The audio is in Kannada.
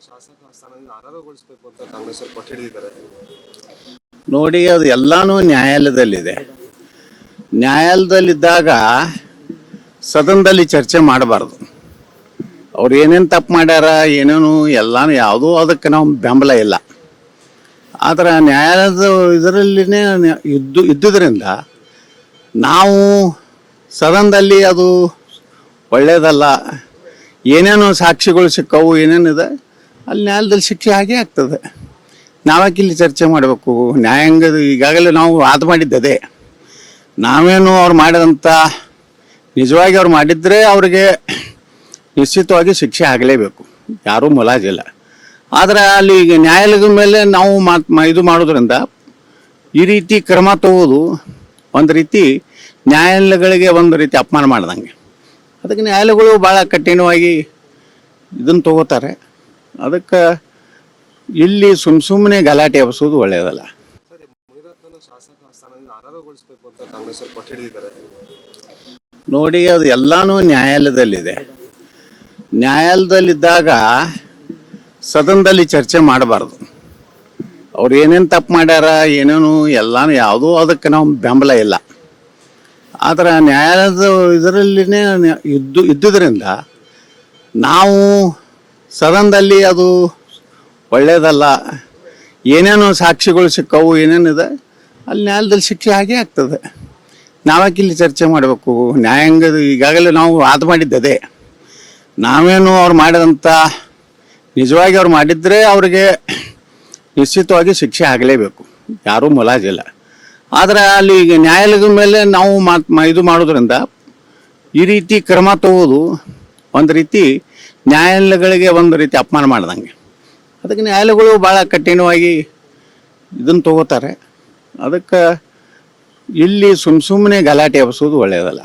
ಶಾಸಕ ಸ್ಥಾನದಿಂದ ಅನರ್ಹಗೊಳಿಸಬೇಕು ಅಂತ ಕಾಂಗ್ರೆಸ್ ಅವರು ಪಟ್ಟು ಹಿಡಿದಿದ್ದಾರೆ. ನೋಡಿ, ಅದು ಎಲ್ಲಾನು ನ್ಯಾಯಾಲಯದಲ್ಲಿದೆ. ನ್ಯಾಯಾಲಯದಲ್ಲಿದ್ದಾಗ ಸದನದಲ್ಲಿ ಚರ್ಚೆ ಮಾಡಬಾರ್ದು. ಅವ್ರು ಏನೇನು ತಪ್ಪು ಮಾಡ್ಯಾರ, ಏನೇನು ಎಲ್ಲಾನು ಯಾವುದೂ ಅದಕ್ಕೆ ನಾವು ಬೆಂಬಲ ಇಲ್ಲ. ಆದರೆ ನ್ಯಾಯಾಲಯದ ಇದರಲ್ಲಿನೇ ಇದ್ದುದರಿಂದ ನಾವು ಸದನದಲ್ಲಿ ಅದು ಒಳ್ಳೆಯದಲ್ಲ, ಏನೇನು ಸಾಕ್ಷಿಗಳು ಸಿಕ್ಕವು, ಏನೇನಿದೆ ಅಲ್ಲಿ ನ್ಯಾಯಾಲಯದಲ್ಲಿ ಶಿಕ್ಷೆ ಆಗೇ ಆಗ್ತದೆ. ನಾವ್ಯಾಕೆ ಇಲ್ಲಿ ಚರ್ಚೆ ಮಾಡಬೇಕು? ನ್ಯಾಯಾಂಗದ ಈಗಾಗಲೇ ನಾವು ವಾದ ಮಾಡಿದ್ದದೆ. ನಾವೇನು ಅವ್ರು ಮಾಡಿದಂಥ ನಿಜವಾಗಿ ಅವ್ರು ಮಾಡಿದರೆ ಅವ್ರಿಗೆ ನಿಶ್ಚಿತವಾಗಿ ಶಿಕ್ಷೆ ಆಗಲೇಬೇಕು, ಯಾರೂ ಮುಲಾಜಿಲ್ಲ. ಆದರೆ ಅಲ್ಲಿ ಈಗ ನ್ಯಾಯಾಲಯದ ಮೇಲೆ ನಾವು ಇದು ಮಾಡೋದ್ರಿಂದ ಈ ರೀತಿ ಕ್ರಮ ತಗೋದು ಒಂದು ರೀತಿ ನ್ಯಾಯಾಲಯಗಳಿಗೆ ಒಂದು ರೀತಿ ಅಪಮಾನ ಮಾಡ್ದಂಗೆ. ಅದಕ್ಕೆ ನ್ಯಾಯಾಲಯಗಳು ಭಾಳ ಕಠಿಣವಾಗಿ ಇದನ್ನು ತಗೋತಾರೆ. ಅದಕ್ಕೆ ಇಲ್ಲಿ ಸುಮ್ಮನೆ ಗಲಾಟೆ ಎಬ್ಸೋದು ಒಳ್ಳೆಯದಲ್ಲ. ಸರ್, ಮುನಿರತ್ನ ಶಾಸಕ ಸ್ಥಾನದಿಂದ ಅನರ್ಹಗೊಳಿಸಬೇಕು ಅಂತ ಕಾಂಗ್ರೆಸ್ ಅವರು ಪಟ್ಟು ಹಿಡಿದಿದ್ದಾರೆ. ನೋಡಿ, ಅದು ಎಲ್ಲಾನು ನ್ಯಾಯಾಲಯದಲ್ಲಿದೆ. ನ್ಯಾಯಾಲಯದಲ್ಲಿದ್ದಾಗ ಸದನದಲ್ಲಿ ಚರ್ಚೆ ಮಾಡಬಾರ್ದು. ಅವ್ರು ಏನೇನು ತಪ್ಪು ಮಾಡ್ಯಾರ, ಏನೇನು ಎಲ್ಲಾನು ಯಾವುದೂ ಅದಕ್ಕೆ ನಾವು ಬೆಂಬಲ ಇಲ್ಲ. ಆದರೆ ನ್ಯಾಯಾಲಯದ ಇದರಲ್ಲಿನೇ ಇದ್ದುದರಿಂದ ನಾವು ಸದನದಲ್ಲಿ ಅದು ಒಳ್ಳೆಯದಲ್ಲ, ಏನೇನು ಸಾಕ್ಷಿಗಳು ಸಿಕ್ಕವು, ಏನೇನಿದೆ ಅಲ್ಲಿ ನ್ಯಾಯಾಲಯದಲ್ಲಿ ಶಿಕ್ಷೆ ಆಗೇ ಆಗ್ತದೆ. ನಾವ್ಯಾಕೆ ಇಲ್ಲಿ ಚರ್ಚೆ ಮಾಡಬೇಕು? ನ್ಯಾಯಾಂಗದ ಈಗಾಗಲೇ ನಾವು ವಾದ ಮಾಡಿದ್ದದೆ. ನಾವೇನು ಅವ್ರು ಮಾಡಿದಂಥ ನಿಜವಾಗಿ ಅವ್ರು ಮಾಡಿದರೆ ಅವ್ರಿಗೆ ನಿಶ್ಚಿತವಾಗಿ ಶಿಕ್ಷೆ ಆಗಲೇಬೇಕು, ಯಾರೂ ಮುಲಾಜಿಲ್ಲ. ಆದರೆ ಅಲ್ಲಿ ಈಗ ನ್ಯಾಯಾಲಯದ ಮೇಲೆ ನಾವು ಇದು ಮಾಡೋದ್ರಿಂದ ಈ ರೀತಿ ಕ್ರಮ ತಗೋದು ಒಂದು ರೀತಿ ನ್ಯಾಯಾಲಯಗಳಿಗೆ ಒಂದು ರೀತಿ ಅಪಮಾನ ಮಾಡ್ದಂಗೆ. ಅದಕ್ಕೆ ನ್ಯಾಯಾಲಯಗಳು ಭಾಳ ಕಠಿಣವಾಗಿ ಇದನ್ನು ತಗೋತಾರೆ. ಅದಕ್ಕೆ ಇಲ್ಲಿ ಸುಮ್ಮನೆ ಗಲಾಟೆ ಎಬ್ಸೋದು ಒಳ್ಳೆಯದಲ್ಲ.